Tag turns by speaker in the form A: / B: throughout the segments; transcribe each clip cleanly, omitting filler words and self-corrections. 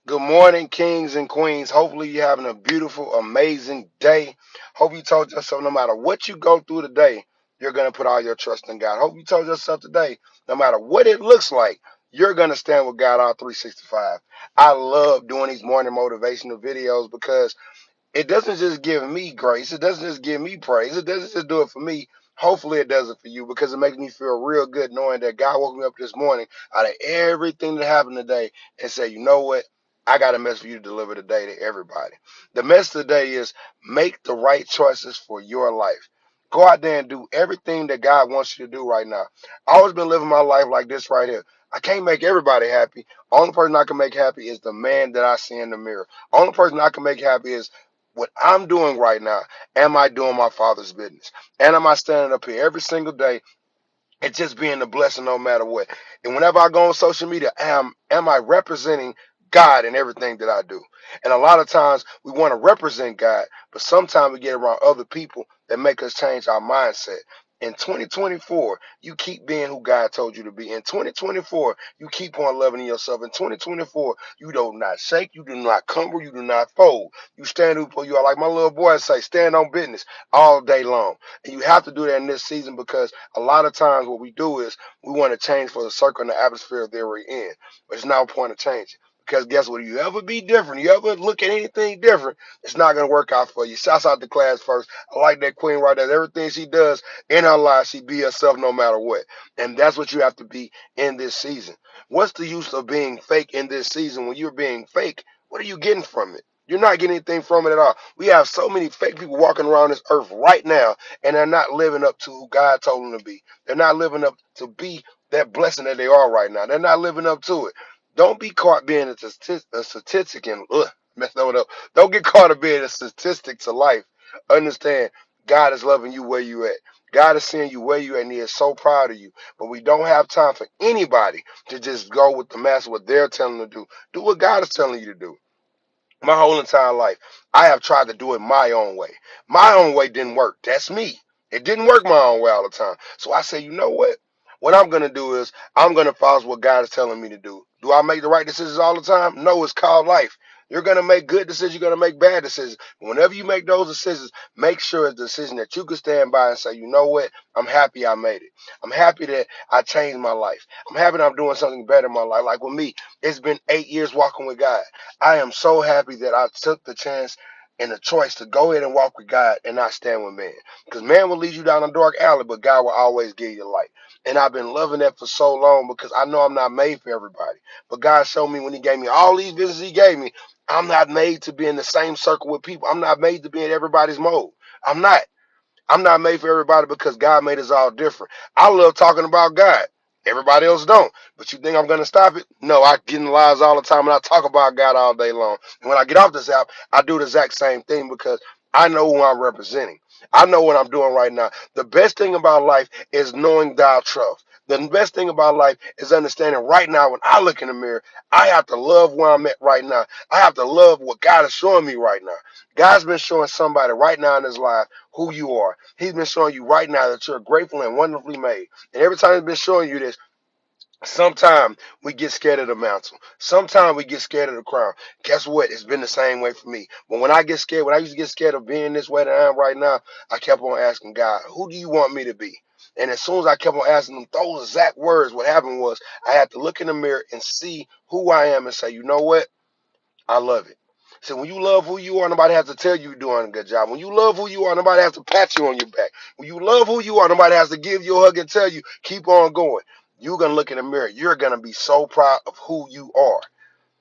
A: Good morning, kings and queens. Hopefully, you're having a beautiful, amazing day. Hope you told yourself no matter what you go through today, you're going to put all your trust in God. Hope you told yourself today, no matter what it looks like, you're going to stand with God all 365. I love doing these morning motivational videos because it doesn't just give me grace. It doesn't just give me praise. It doesn't just do it for me. Hopefully it does it for you because it makes me feel real good knowing that God woke me up this morning out of everything that happened today and say, you know what? I got a message for you to deliver today to everybody. The message today is make the right choices for your life. Go out there and do everything that God wants you to do right now. I always been living my life like this right here. I can't make everybody happy. Only person I can make happy is the man that I see in the mirror. Only person I can make happy is what I'm doing right now. Am I doing my father's business? And am I standing up here every single day and just being a blessing no matter what? And whenever I go on social media, am I representing God in everything that I do? And a lot of times we want to represent God, but sometimes we get around other people that make us change our mindset. In 2024, you keep being who God told you to be. In 2024, you keep on loving yourself. In 2024, you do not shake, you do not crumble, you do not fold. You stand up for you are like my little boy say, stand on business all day long. And you have to do that in this season because a lot of times what we do is we want to change for the circle and the atmosphere that we're in. But it's not a point of changing. Because guess what? You ever be different, you ever look at anything different, it's not going to work out for you. Shouts out to class first. I like that queen right there. Everything she does in her life, she be herself no matter what. And that's what you have to be in this season. What's the use of being fake in this season when you're being fake? What are you getting from it? You're not getting anything from it at all. We have so many fake people walking around this earth right now, and they're not living up to who God told them to be. They're not living up to be that blessing that they are right now. They're not living up to it. Don't be caught being a statistic and mess that one up. Don't get caught up being a statistic to life. Understand, God is loving you where you at. God is seeing you where you at, and He is so proud of you. But we don't have time for anybody to just go with the mass what they're telling them to do. Do what God is telling you to do. My whole entire life, I have tried to do it my own way. My own way didn't work. That's me. It didn't work my own way all the time. So I say, you know what? What I'm going to do is I'm going to follow what God is telling me to do. Do I make the right decisions all the time? No, it's called life. You're going to make good decisions. You're going to make bad decisions. Whenever you make those decisions, make sure it's a decision that you can stand by and say, you know what? I'm happy I made it. I'm happy that I changed my life. I'm happy that I'm doing something better in my life. Like with me, it's been 8 years walking with God. I am so happy that I took the chance and the choice to go ahead and walk with God and not stand with man. Because man will lead you down a dark alley, but God will always give you light. And I've been loving that for so long because I know I'm not made for everybody. But God showed me when He gave me all these visions He gave me, I'm not made to be in the same circle with people. I'm not made to be in everybody's mode. I'm not. I'm not made for everybody because God made us all different. I love talking about God. Everybody else don't. But you think I'm going to stop it? No, I get in lives all the time and I talk about God all day long. And when I get off this app, I do the exact same thing because I know who I'm representing. I know what I'm doing right now. The best thing about life is knowing thou trust. The best thing about life is understanding right now when I look in the mirror, I have to love where I'm at right now. I have to love what God is showing me right now. God's been showing somebody right now in his life who you are. He's been showing you right now that you're grateful and wonderfully made. And every time he's been showing you this, sometimes we get scared of the mantle. Sometimes we get scared of the crown. Guess what? It's been the same way for me. But when I get scared, when I used to get scared of being this way that I am right now, I kept on asking God, who do you want me to be? And as soon as I kept on asking him those exact words, what happened was I had to look in the mirror and see who I am and say, you know what? I love it. So when you love who you are, nobody has to tell you you're doing a good job. When you love who you are, nobody has to pat you on your back. When you love who you are, nobody has to give you a hug and tell you, keep on going. You're going to look in the mirror. You're going to be so proud of who you are.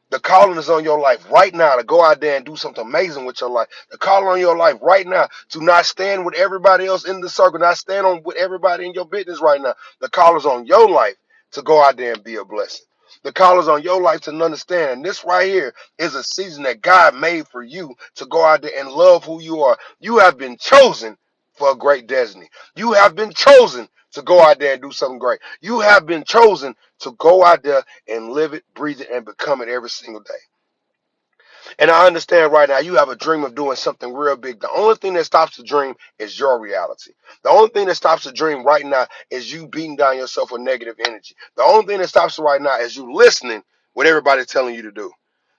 A: The calling is on your life right now to go out there and do something amazing with your life. The calling on your life right now to not stand with everybody else in the circle, not stand on with everybody in your business right now. The call is on your life to go out there and be a blessing. The call is on your life to understand. And this right here is a season that God made for you to go out there and love who you are. You have been chosen for a great destiny. You have been chosen to go out there and do something great. You have been chosen to go out there and live it, breathe it, and become it every single day. And I understand right now you have a dream of doing something real big. The only thing that stops the dream is your reality. The only thing that stops the dream right now is you beating down yourself with negative energy. The only thing that stops it right now is you listening what everybody's telling you to do.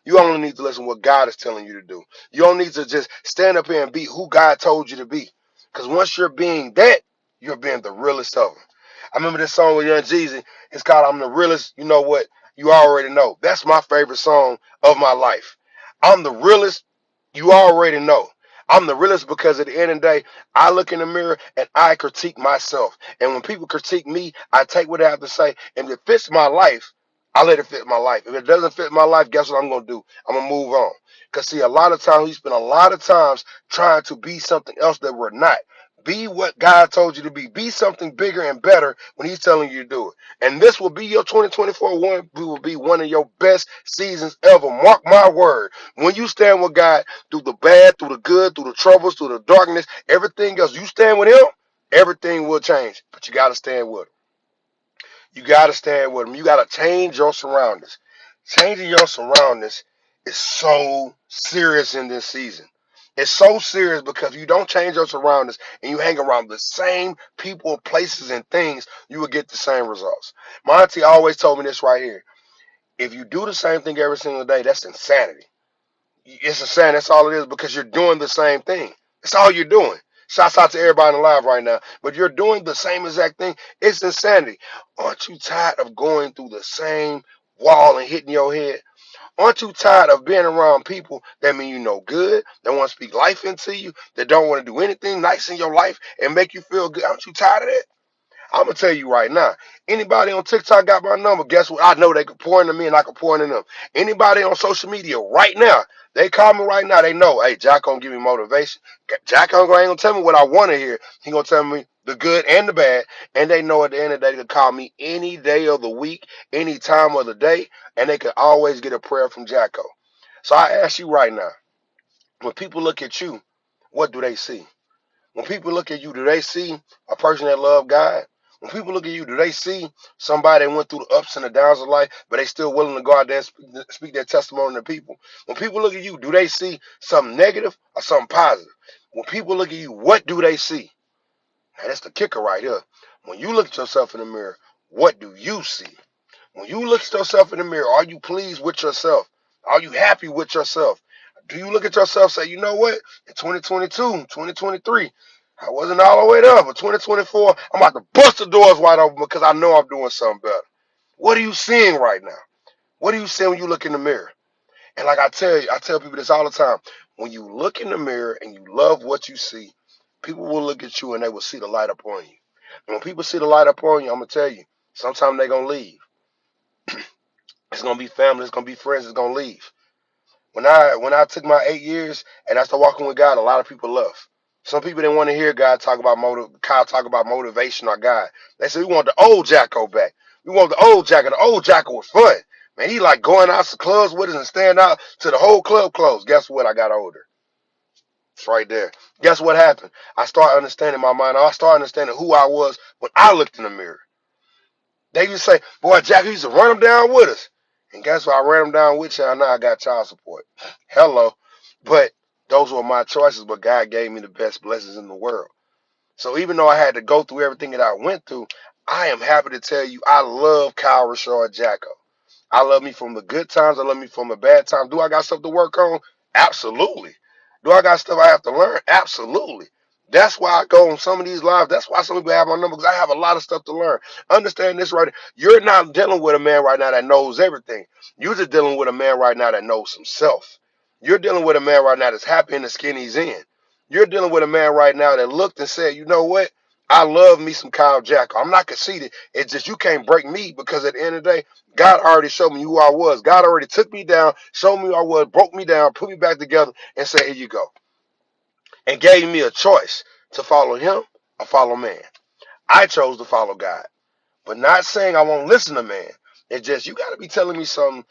A: You only need to listen to what God is telling you to do. You don't need to just stand up here and be who God told you to be. Because once you're being that, you're being the realest of them. I remember this song with Young Jeezy. It's called I'm the Realest. You know what? You already know. That's my favorite song of my life. I'm the realest. You already know. I'm the realest because at the end of the day, I look in the mirror and I critique myself. And when people critique me, I take what I have to say. And if it fits my life, I let it fit my life. If it doesn't fit my life, guess what I'm going to do? I'm going to move on. Because, see, a lot of times we spend a lot of times trying to be something else that we're not. Be what God told you to be. Be something bigger and better when He's telling you to do it. And this will be your 2024 one. Will be one of your best seasons ever. Mark my word. When you stand with God through the bad, through the good, through the troubles, through the darkness, everything else, you stand with Him, everything will change. But you got to stand with Him. You got to stand with Him. You got to change your surroundings. Changing your surroundings is so serious in this season. It's so serious because if you don't change your surroundings and you hang around the same people, places, and things, you will get the same results. My auntie always told me this right here. If you do the same thing every single day, that's insanity. It's insanity. That's all it is because you're doing the same thing. That's all you're doing. Shouts out to everybody alive right now. But you're doing the same exact thing. It's insanity. Aren't you tired of going through the same wall and hitting your head? Aren't you tired of being around people that mean you no good, that want to speak life into you, that don't want to do anything nice in your life and make you feel good? Aren't you tired of that? I'm gonna tell you right now. Anybody on TikTok got my number? Guess what? I know they could pour into me, and I could pour into them. Anybody on social media right now? They call me right now. They know, hey, Jack gonna give me motivation. Jack ain't gonna tell me what I want to hear. He gonna tell me the good and the bad. And they know at the end of the day, they can call me any day of the week, any time of the day, and they can always get a prayer from Jacko. So I ask you right now, when people look at you, what do they see? When people look at you, do they see a person that love God? When people look at you, do they see somebody that went through the ups and the downs of life, but they still willing to go out there and speak their testimony to people? When people look at you, do they see something negative or something positive? When people look at you, what do they see? Now, that's the kicker right here. When you look at yourself in the mirror, what do you see? When you look at yourself in the mirror, are you pleased with yourself? Are you happy with yourself? Do you look at yourself and say, you know what? In 2022, 2023, I wasn't all the way there, but 2024, I'm about to bust the doors wide open because I know I'm doing something better. What are you seeing right now? What are you seeing when you look in the mirror? And like I tell you, I tell people this all the time. When you look in the mirror and you love what you see, people will look at you and they will see the light upon you. And when people see the light upon you, I'm gonna tell you, sometimes they're gonna leave. It's gonna be family. It's gonna be friends. It's gonna leave. When I took my 8 years and I started walking with God, a lot of people left. Some people didn't want to hear God talk about motivation or God. They said we want the old Jacko back. We want the old Jacko. The old Jacko was fun. Man, he like going out to clubs with us and staying out to the whole club closed. Guess what? I got older. It's right there. Guess what happened? I started understanding my mind. I started understanding who I was when I looked in the mirror. They used to say, boy, Jack, you used to run them down with us. And guess what? I ran them down with you, and now I got child support. Hello. But those were my choices, but God gave me the best blessings in the world. So even though I had to go through everything that I went through, I am happy to tell you I love Kyle Rashard Jacko. I love me from the good times. I love me from the bad times. Do I got stuff to work on? Absolutely. Do I got stuff I have to learn? Absolutely. That's why I go on some of these lives. That's why some people have my number because I have a lot of stuff to learn. Understand this right. You're not dealing with a man right now that knows everything. You're just dealing with a man right now that knows himself. You're dealing with a man right now that's happy in the skin he's in. You're dealing with a man right now that looked and said, you know what? I love me some Kyle Jacko. I'm not conceited. It's just you can't break me because at the end of the day, God already showed me who I was. God already took me down, showed me who I was, broke me down, put me back together, and said, here you go. And gave me a choice to follow him or follow man. I chose to follow God. But not saying I won't listen to man. It's just you got to be telling me something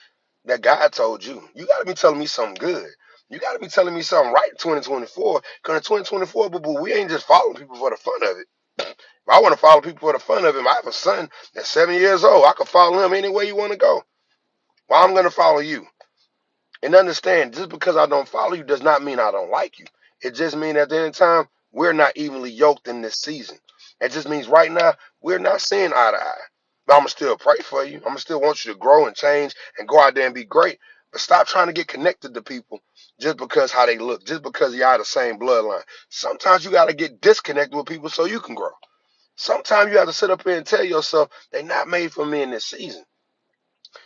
A: that God told you. You got to be telling me something good. You got to be telling me something right in 2024. Because in 2024, boo-boo, we ain't just following people for the fun of it. If I want to follow people for the fun of him, I have a son that's 7 years old. I can follow him any way you want to go. Well, I'm going to follow you. And understand, just because I don't follow you does not mean I don't like you. It just means at the end of time, we're not evenly yoked in this season. It just means right now, we're not seeing eye to eye. But I'm going to still pray for you. I'm going to still want you to grow and change and go out there and be great. But stop trying to get connected to people just because how they look, just because you're the same bloodline. Sometimes you got to get disconnected with people so you can grow. Sometimes you have to sit up here and tell yourself they're not made for me in this season.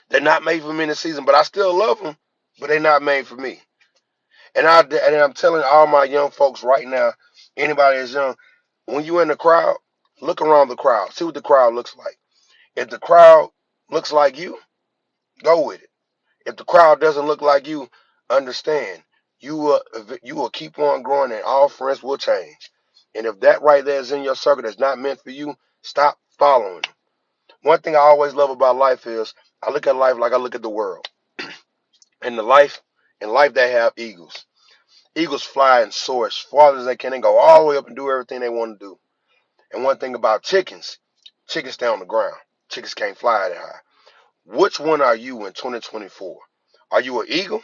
A: They're not made for me in this season, but I still love them, but they're not made for me. And I'm telling all my young folks right now, anybody that's young, when you're in the crowd, look around the crowd, see what the crowd looks like. If the crowd looks like you, go with it. If the crowd doesn't look like you, understand you will keep on growing, and all friends will change. And if that right there is in your circle that's not meant for you, stop following them. One thing I always love about life is I look at life like I look at the world. And in life they have eagles. Eagles fly and soar as far as they can and go all the way up and do everything they want to do. And one thing about chickens, chickens stay on the ground. Chickens can't fly that high. Which one are you in 2024? Are you an eagle?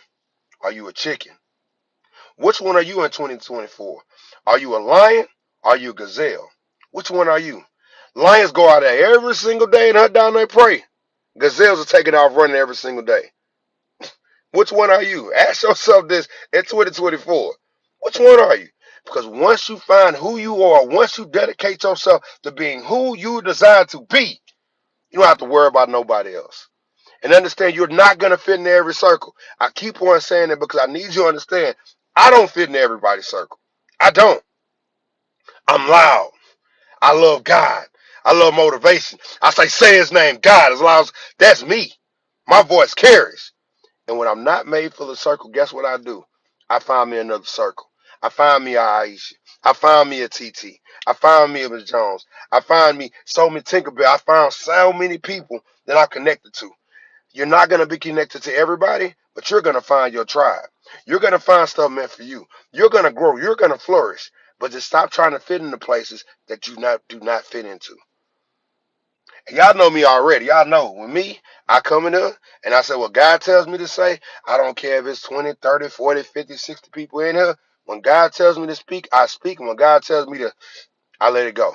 A: Are you a chicken? Which one are you in 2024? Are you a lion? Are you a gazelle? Which one are you? Lions go out there every single day and hunt down their prey. Gazelles are taking off running every single day. Which one are you? Ask yourself this in 2024. Which one are you? Because once you find who you are, once you dedicate yourself to being who you desire to be, you don't have to worry about nobody else. And understand you're not going to fit in every circle. I keep on saying that because I need you to understand I don't fit in everybody's circle. I don't. I'm loud. I love God. I love motivation. I say his name, God, as long as that's me. My voice carries. And when I'm not made for the circle, guess what I do? I find me another circle. I find me a Aisha. I find me a TT. I find me a Miss Jones. I find me so many Tinkerbell. I found so many people that I'm connected to. You're not going to be connected to everybody, but you're going to find your tribe. You're going to find stuff meant for you. You're going to grow. You're going to flourish. But just stop trying to fit into places that you do not fit into. And y'all know me already. Y'all know with me, I come in here and I say what God tells me to say. I don't care if it's 20, 30, 40, 50, 60 people in here. When God tells me to speak, I speak. And when God tells me to, I let it go.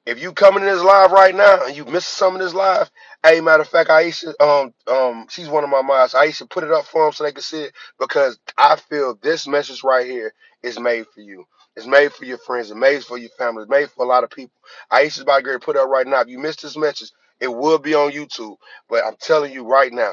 A: If you coming in this live right now and you missing some of this live, hey, matter of fact, Aisha, she's one of my moms. Aisha, put it up for them so they can see it because I feel this message right here is made for you. It's made for your friends. It's made for your family. It's made for a lot of people. Aisha's about to get ready to put it up right now. If you missed this message, it will be on YouTube. But I'm telling you right now,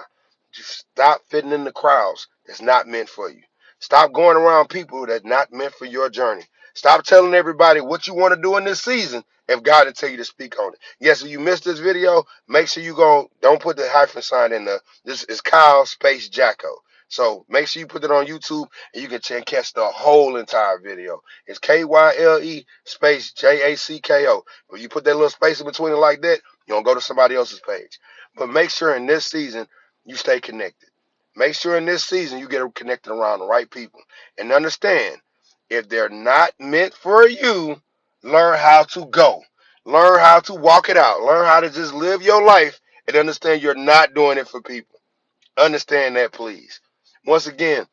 A: just stop fitting in the crowds that's not meant for you. Stop going around people that's not meant for your journey. Stop telling everybody what you want to do in this season if God will tell you to speak on it. Yes, if you missed this video, make sure you go, don't put the hyphen sign in there. This is Kyle Space Jacko. So make sure you put it on YouTube and you can catch the whole entire video. It's Kyle space Jacko. If you put that little space in between it like that, you don't go to somebody else's page. But make sure in this season you stay connected. Make sure in this season you get connected around the right people. And understand, if they're not meant for you, learn how to go. Learn how to walk it out. Learn how to just live your life and understand you're not doing it for people. Understand that, please. Once again,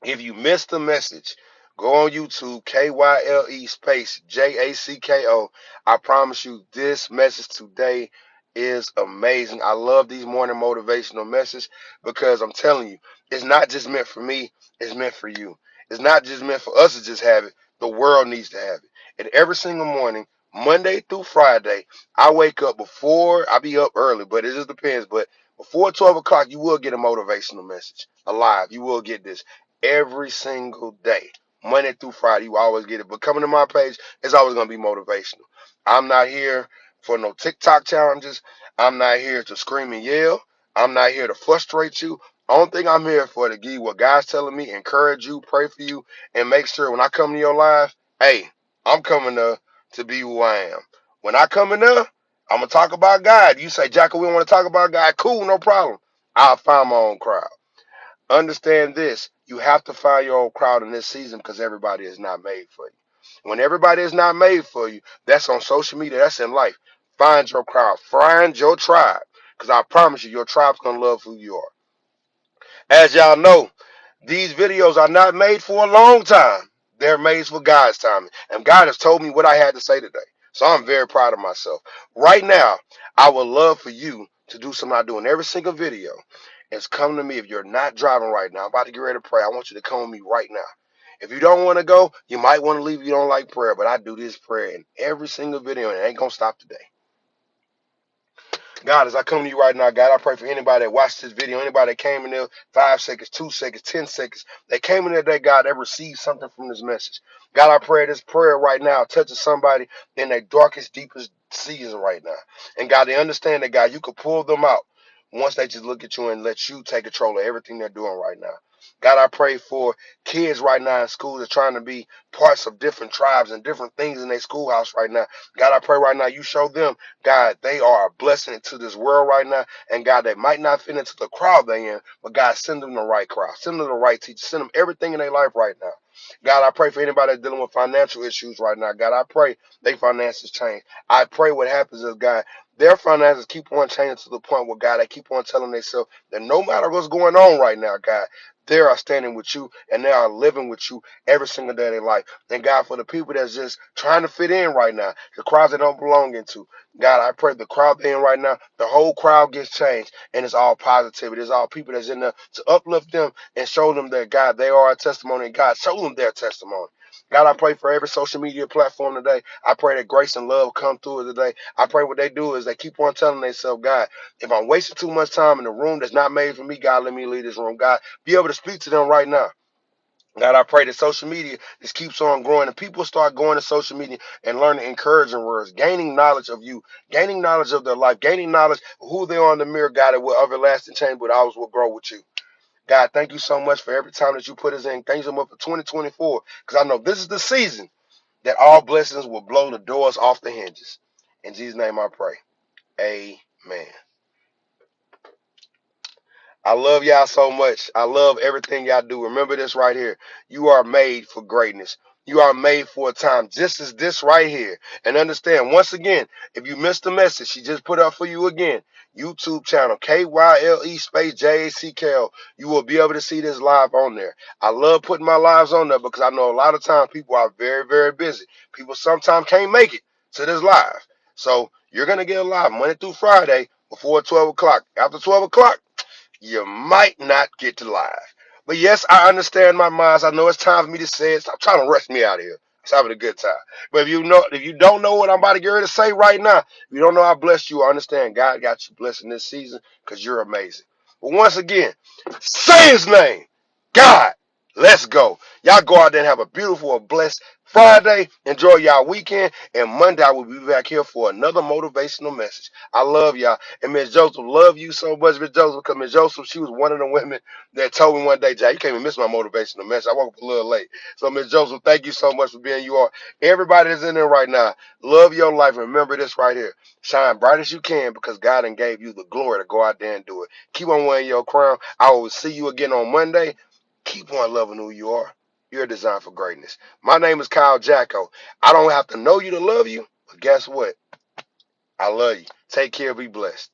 A: if you missed the message, go on YouTube, Kyle space Jacko. I promise you, this message today is amazing. I love these morning motivational messages because I'm telling you, it's not just meant for me, it's meant for you. It's not just meant for us to just have it. The world needs to have it. And every single morning, Monday through Friday, I wake up I be up early, but it just depends. But before 12 o'clock, you will get a motivational message alive. You will get this every single day. Monday through Friday, you always get it. But coming to my page, it's always going to be motivational. I'm not here for no TikTok challenges. I'm not here to scream and yell. I'm not here to frustrate you. Only thing I'm here for to give you what God's telling me, encourage you, pray for you, and make sure when I come to your life, hey, I'm coming to be who I am. When I come in there, I'm going to talk about God. You say, Jacko, we don't want to talk about God. Cool, no problem. I'll find my own crowd. Understand this. You have to find your own crowd in this season because everybody is not made for you. When everybody is not made for you, that's on social media, that's in life. Find your crowd. Find your tribe. Because I promise you, your tribe's going to love who you are. As y'all know, these videos are not made for a long time. They're made for God's timing. And God has told me what I had to say today. So I'm very proud of myself. Right now, I would love for you to do something I do in every single video. is come to me. If you're not driving right now, I'm about to get ready to pray. I want you to come with me right now. If you don't want to go, you might want to leave if you don't like prayer, but I do this prayer in every single video, and it ain't going to stop today. God, as I come to you right now, God, I pray for anybody that watched this video, anybody that came in there 5 seconds, 2 seconds, 10 seconds, they came in there that God, that received something from this message. God, I pray this prayer right now touches somebody in their darkest, deepest season right now. And God, they understand that, God, you could pull them out once they just look at you and let you take control of everything they're doing right now. God, I pray for kids right now in school that are trying to be parts of different tribes and different things in their schoolhouse right now. God, I pray right now you show them, God, they are a blessing to this world right now. And God, they might not fit into the crowd they in, but God, send them the right crowd. Send them the right teacher. Send them everything in their life right now. God, I pray for anybody that's dealing with financial issues right now. God, I pray their finances change. I pray what happens is, God, their finances keep on changing to the point where, God, they keep on telling themselves that no matter what's going on right now, God, they are standing with you and they are living with you every single day of their life. And God, for the people that's just trying to fit in right now, the crowds they don't belong into, God, I pray the crowd they're in right now, the whole crowd gets changed, and it's all positivity. It's all people that's in there to uplift them and show them that, God, they are a testimony, and God, show them their testimony. God, I pray for every social media platform today. I pray that grace and love come through it today. I pray what they do is they keep on telling themselves, God, if I'm wasting too much time in a room that's not made for me, God, let me leave this room. God, be able to speak to them right now. God, I pray that social media just keeps on growing and people start going to social media and learning encouraging words, gaining knowledge of you, gaining knowledge of their life, gaining knowledge of who they are in the mirror, God, that will everlasting change, but ours will grow with you. God, thank you so much for every time that you put us in. Thank you so much for 2024, because I know this is the season that all blessings will blow the doors off the hinges. In Jesus' name I pray. Amen. I love y'all so much. I love everything y'all do. Remember this right here. You are made for greatness. You are made for a time just as this right here. And understand, once again, if you missed the message, she just put up for you again. YouTube channel, KYLE space JACKL. You will be able to see this live on there. I love putting my lives on there because I know a lot of times people are very, very busy. People sometimes can't make it to this live. So you're going to get a live Monday through Friday before 12 o'clock. After 12 o'clock, you might not get to live. But yes, I understand my minds. I know it's time for me to say it. Stop trying to rush me out of here. I'm having a good time. But if you don't know what I'm about to get ready to say right now, if you don't know how blessed you are, understand God got you blessed in this season because you're amazing. But once again, say his name. God, let's go. Y'all go out there and have a beautiful, blessed Friday. Enjoy y'all weekend. And Monday I will be back here for another motivational message. I love y'all. And Miss Joseph, love you so much, Miss Joseph, because Miss Joseph, she was one of the women that told me one day, Jay, you can't even miss my motivational message. I woke up a little late. So, Miss Joseph, thank you so much for being you are. Everybody that's in there right now, love your life. And remember this right here. Shine bright as you can because God done gave you the glory to go out there and do it. Keep on wearing your crown. I will see you again on Monday. Keep on loving who you are. You're designed for greatness. My name is Kyle Jacko. I don't have to know you to love you, but guess what? I love you. Take care. Be blessed.